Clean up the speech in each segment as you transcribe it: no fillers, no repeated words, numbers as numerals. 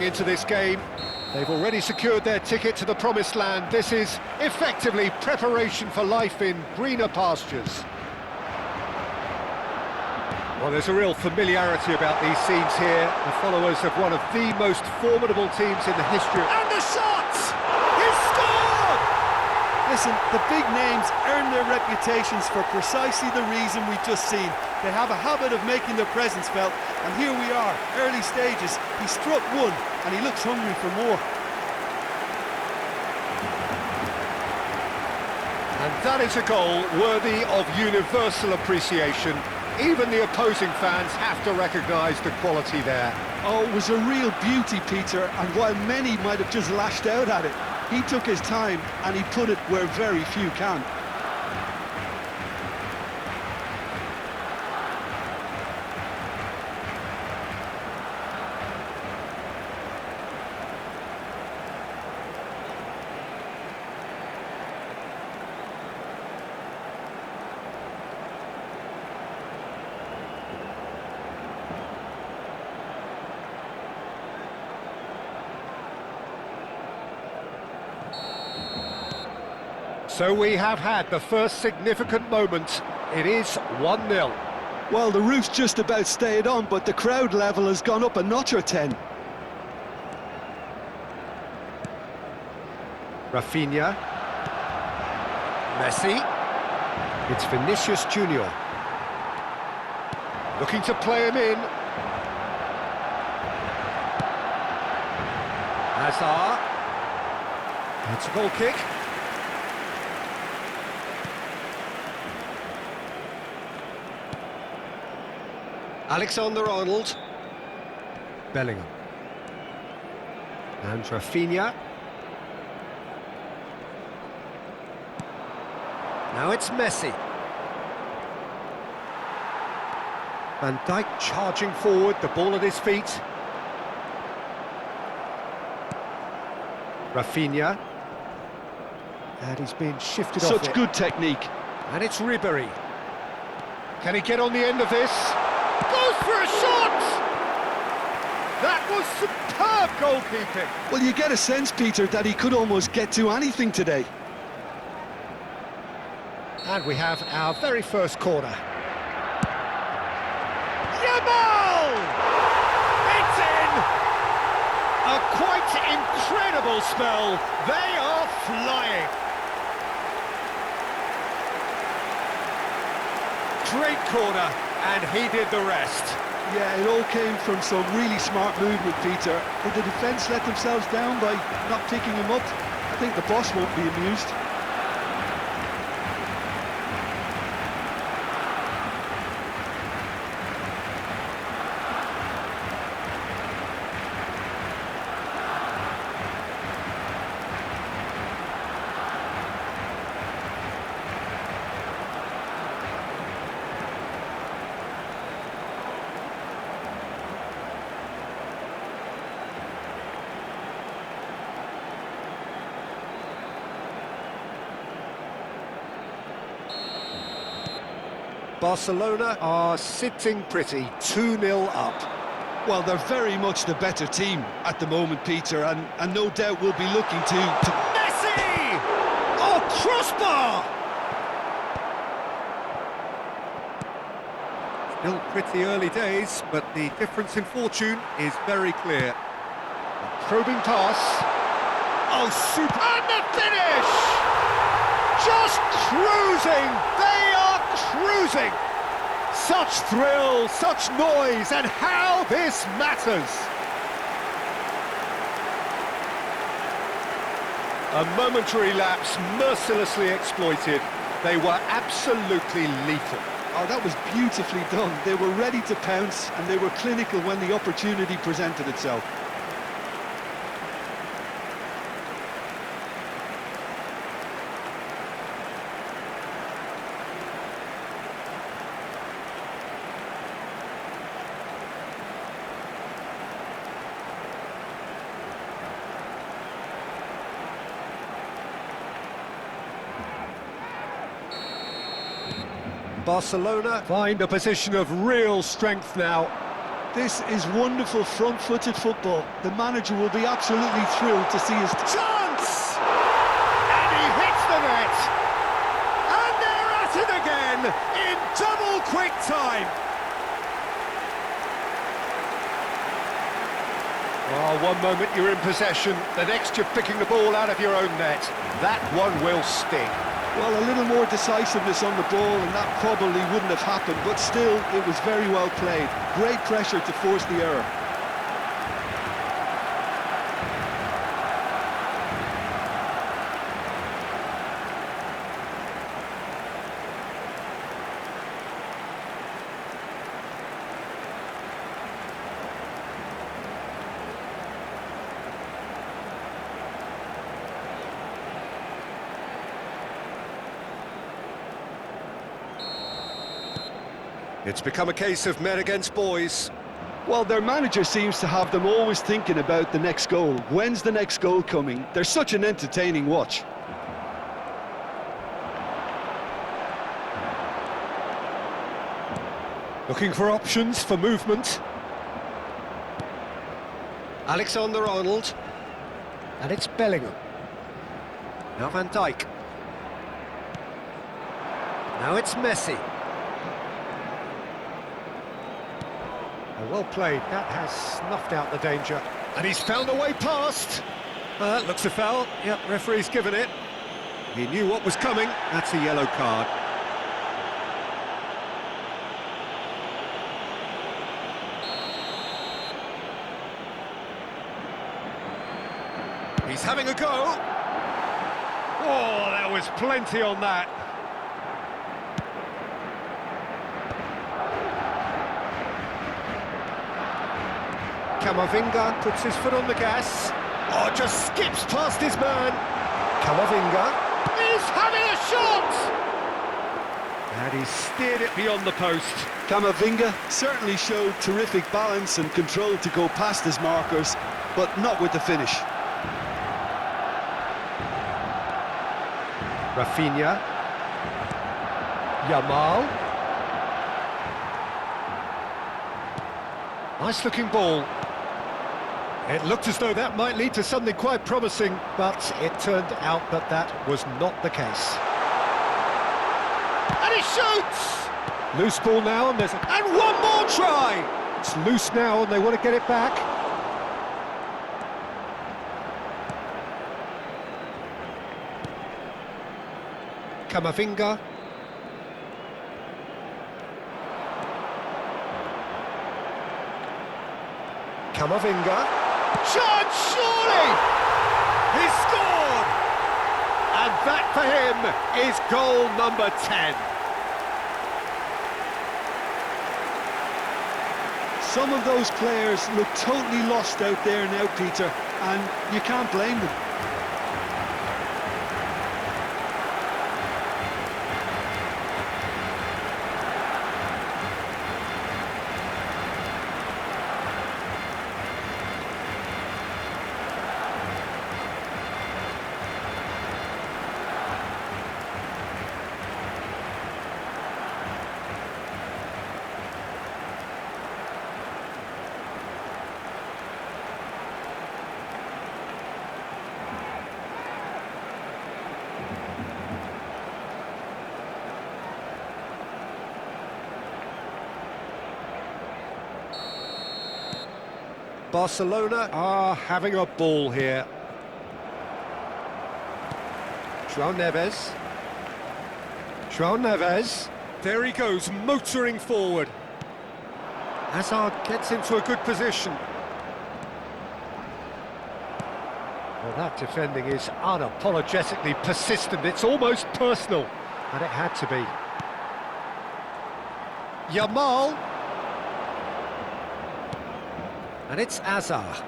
Into this game. They've already secured their ticket to the promised land. This is effectively preparation for life in greener pastures. Well, there's a real familiarity about these scenes here. The followers of one of the most formidable teams in the history. And the shot! He's scored! Listen, the big names earn their reputations for precisely the reason we've just seen. They have a habit of making their presence felt, and here we are, early stages. He struck one, and he looks hungry for more. And that is a goal worthy of universal appreciation. Even the opposing fans have to recognise the quality there. Oh, it was a real beauty, Peter, and while many might have just lashed out at it, he took his time and he put it where very few can. So we have had the first significant moment. It is 1-0. Well, the roof's just about stayed on, but the crowd level has gone up a notch or 10. Rafinha. Messi. It's Vinicius Junior. Looking to play him in. Hazard. That's a goal kick. Alexander-Arnold. Bellingham. And Rafinha. Now it's Messi. Van Dijk charging forward, the ball at his feet. Rafinha. And he's being shifted off it. Such good technique. And it's Ribery. Can he get on the end of this? Goes for a shot! That was superb goalkeeping. Well, you get a sense, Peter, that he could almost get to anything today. And we have our very first corner. Yamal! It's in! A quite incredible spell. They are flying. Great corner, and he did the rest. Yeah, it all came from some really smart movement, Peter. Did the defence let themselves down by not picking him up? I think the boss won't be amused. Barcelona are sitting pretty, 2-0 up. Well, they're very much the better team at the moment, Peter, and no doubt will be looking to... Messi! Oh, crossbar! Still pretty early days, but the difference in fortune is very clear. A probing pass. Oh, super! And the finish! Just cruising! They are cruising! Such thrill, such noise, and how this matters! A momentary lapse mercilessly exploited. They were absolutely lethal. Oh, that was beautifully done. They were ready to pounce, and they were clinical when the opportunity presented itself. Barcelona find a position of real strength now. This is wonderful front-footed football. The manager will be absolutely thrilled to see his... Chance! And he hits the net! And they're at it again in double quick time! Oh, one moment you're in possession, the next you're picking the ball out of your own net. That one will sting. Well, a little more decisiveness on the ball and that probably wouldn't have happened, but still, it was very well played. Great pressure to force the error. It's become a case of men against boys. Well, their manager seems to have them always thinking about the next goal. When's the next goal coming? They're such an entertaining watch. Looking for options for movement. Alexander-Arnold. And it's Bellingham. Now Van Dijk. Now it's Messi. Oh, well played, that has snuffed out the danger. And he's found a way past. Looks a foul. Yep, referee's given it. He knew what was coming. That's a yellow card. He's having a go. Oh, there was plenty on that. Camavinga puts his foot on the gas. Oh, just skips past his man. Camavinga is having a shot! And he steered it beyond the post. Camavinga certainly showed terrific balance and control to go past his markers, but not with the finish. Rafinha. Yamal. Nice looking ball. It looked as though that might lead to something quite promising, but it turned out that that was not the case. And he shoots! Loose ball now, and and one more try! It's loose now, and they want to get it back. Camavinga. Camavinga. Chance, surely! He's scored! And that for him is goal number 10. Some of those players look totally lost out there now, Peter, and you can't blame them. Barcelona are having a ball here. João Neves. João Neves. There he goes, motoring forward. Hazard gets into a good position. Well, that defending is unapologetically persistent. It's almost personal, and it had to be. Yamal. And it's Hazard.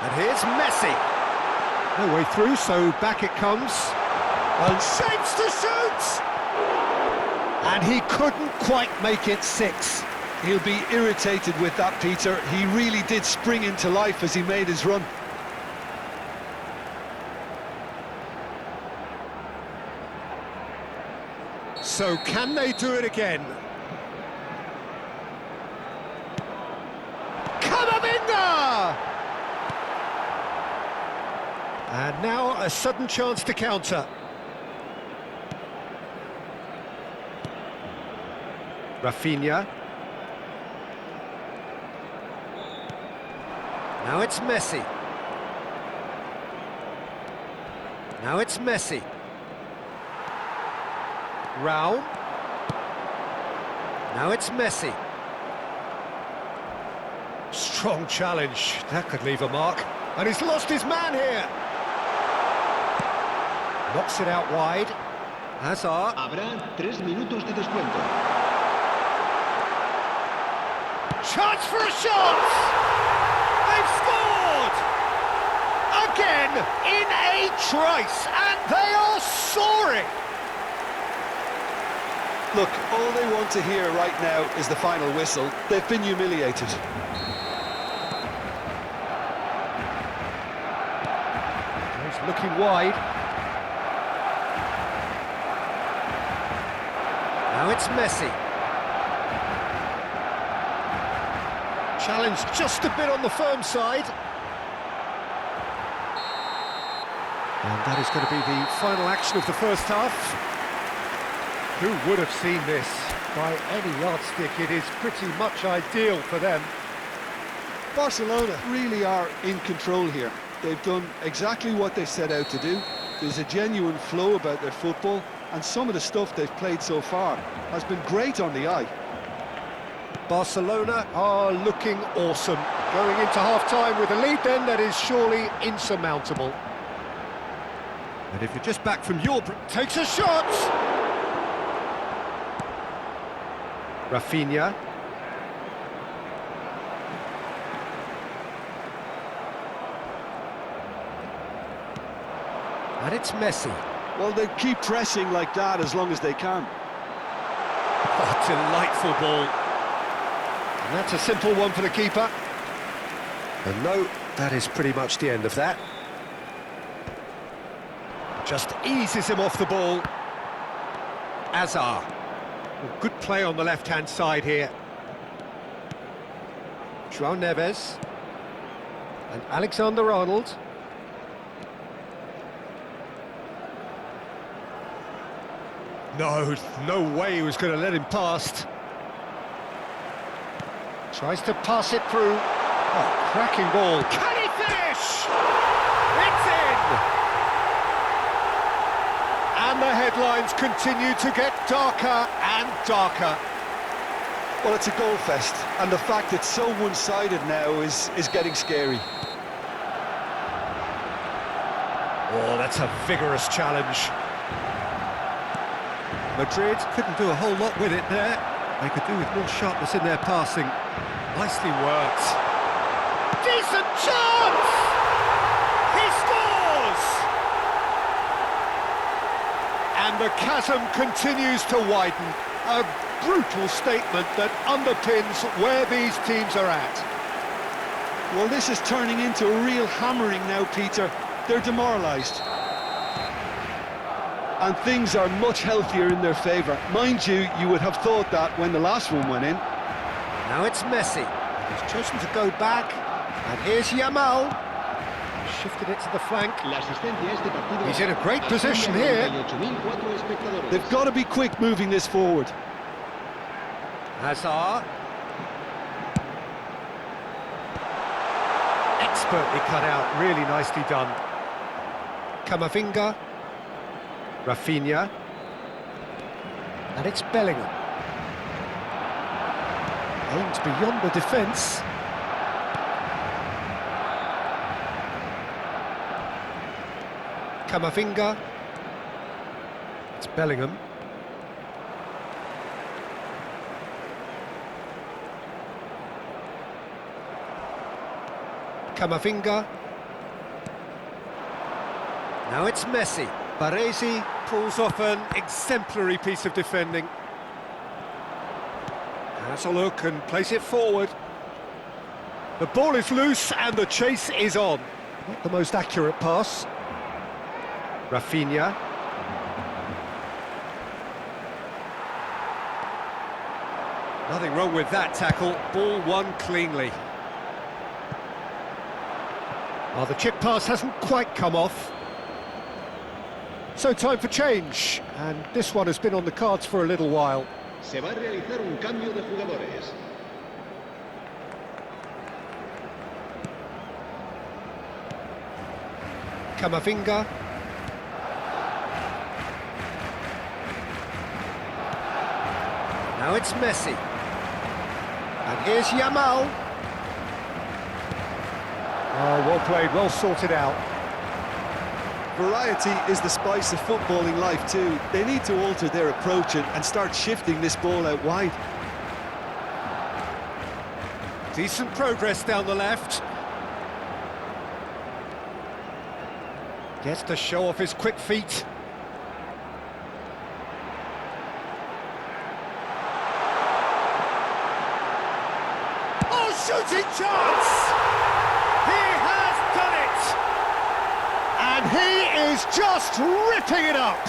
And here's Messi. No way through, so back it comes. And shapes to shoot! And he couldn't quite make it 6. He'll be irritated with that, Peter. He really did spring into life as he made his run. So can they do it again? And now a sudden chance to counter. Rafinha. Now it's Messi. Now it's Messi. Raul. Now it's Messi. Strong challenge. That could leave a mark. And he's lost his man here. Knocks it out wide. Hazard. Habrá 3 minutos de descuento. Chance for a shot! They've scored! Again, in a trice, and they are soaring! Look, all they want to hear right now is the final whistle. They've been humiliated. He's looking wide. Now it's Messi. Challenge just a bit on the firm side. And that is going to be the final action of the first half. Who would have seen this? By any yardstick, it is pretty much ideal for them. Barcelona really are in control here. They've done exactly what they set out to do. There's a genuine flow about their football, and some of the stuff they've played so far has been great on the eye. Barcelona are looking awesome. Going into half-time with a lead then that is surely insurmountable. And if you're just back from your break, takes a shot! Rafinha. And it's Messi. Well, they keep pressing like that as long as they can. Oh, delightful ball. And that's a simple one for the keeper. And no, that is pretty much the end of that. Just eases him off the ball. Hazard. Well, good play on the left-hand side here. João Neves. And Alexander-Arnold. No way he was going to let him past. Tries to pass it through. Oh, cracking ball. Can he finish? It's in! And the headlines continue to get darker and darker. Well, it's a goal fest, and the fact it's so one-sided now is getting scary. Oh, that's a vigorous challenge. Madrid couldn't do a whole lot with it there. They could do with more sharpness in their passing. Nicely worked. Decent chance! He scores! And the chasm continues to widen. A brutal statement that underpins where these teams are at. Well, this is turning into a real hammering now, Peter. They're demoralised. And things are much healthier in their favour. Mind you, you would have thought that when the last one went in. Now it's Messi. He's chosen to go back. And here's Yamal. Shifted it to the flank. He's in a great position here. They've got to be quick moving this forward. Hazard. Expertly cut out, really nicely done. Camavinga. Rafinha. And it's Bellingham. Aimed beyond the defence. Camavinga. It's Bellingham. Camavinga. Now it's Messi. Baresi pulls off an exemplary piece of defending. Has a look and plays it forward. The ball is loose and the chase is on. Not the most accurate pass. Rafinha. Nothing wrong with that tackle. Ball won cleanly. Well, the chip pass hasn't quite come off. So time for change, and this one has been on the cards for a little while. Se va a realizar un cambio de jugadores. Camavinga. Now it's Messi. And here's Yamal. Oh, well played, well sorted out. Variety is the spice of footballing life too. They need to alter their approach and start shifting this ball out wide. Decent progress down the left. Gets to show off his quick feet. Oh, shooting chance! He has done it! And he is just ripping it up!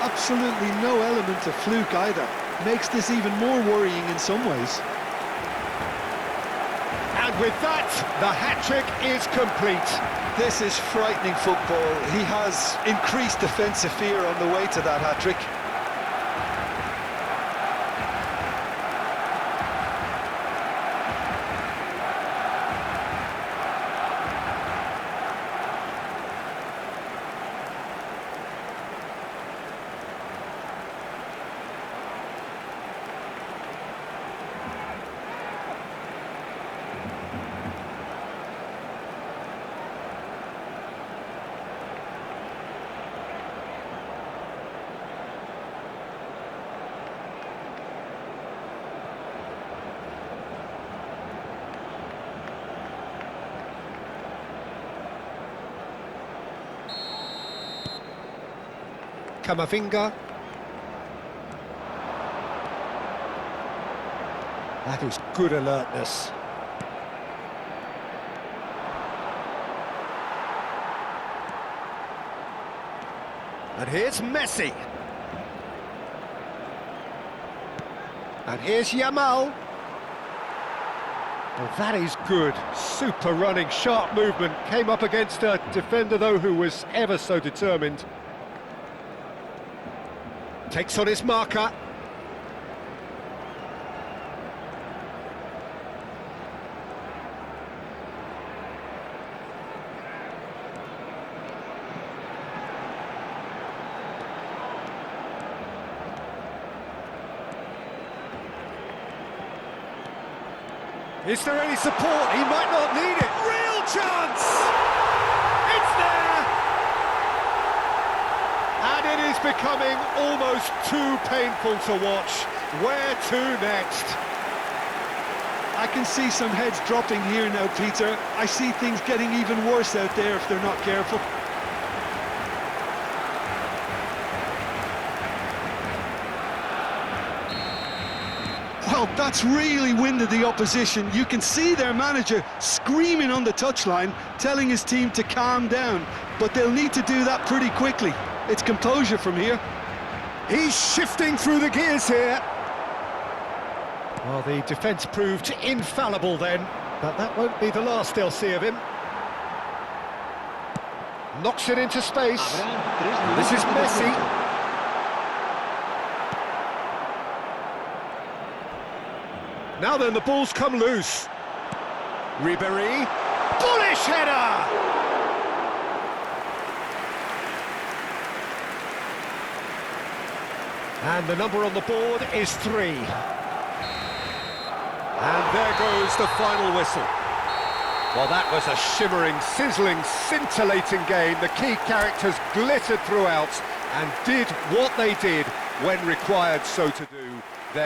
Absolutely no element of fluke either. Makes this even more worrying in some ways. And with that, the hat-trick is complete. This is frightening football. He has increased defensive fear on the way to that hat-trick. Camavinga. That is good alertness. And here's Messi. And here's Yamal. Well, that is good. Super running, sharp movement. Came up against a defender, though, who was ever so determined. Takes on his marker. Is there any support? He might not need it. Real chance! It's there! And it is becoming almost too painful to watch. Where to next? I can see some heads dropping here now, Peter. I see things getting even worse out there if they're not careful. Well, that's really winded the opposition. You can see their manager screaming on the touchline, telling his team to calm down. But they'll need to do that pretty quickly. It's composure from here. He's shifting through the gears here. Well, the defence proved infallible then, but that won't be the last they'll see of him. Knocks it into space. This is Messi. Now then, the ball's come loose. Ribéry. Bullish header! And the number on the board is 3. And there goes the final whistle. Well, that was a shimmering, sizzling, scintillating game. The key characters glittered throughout and did what they did when required so to do.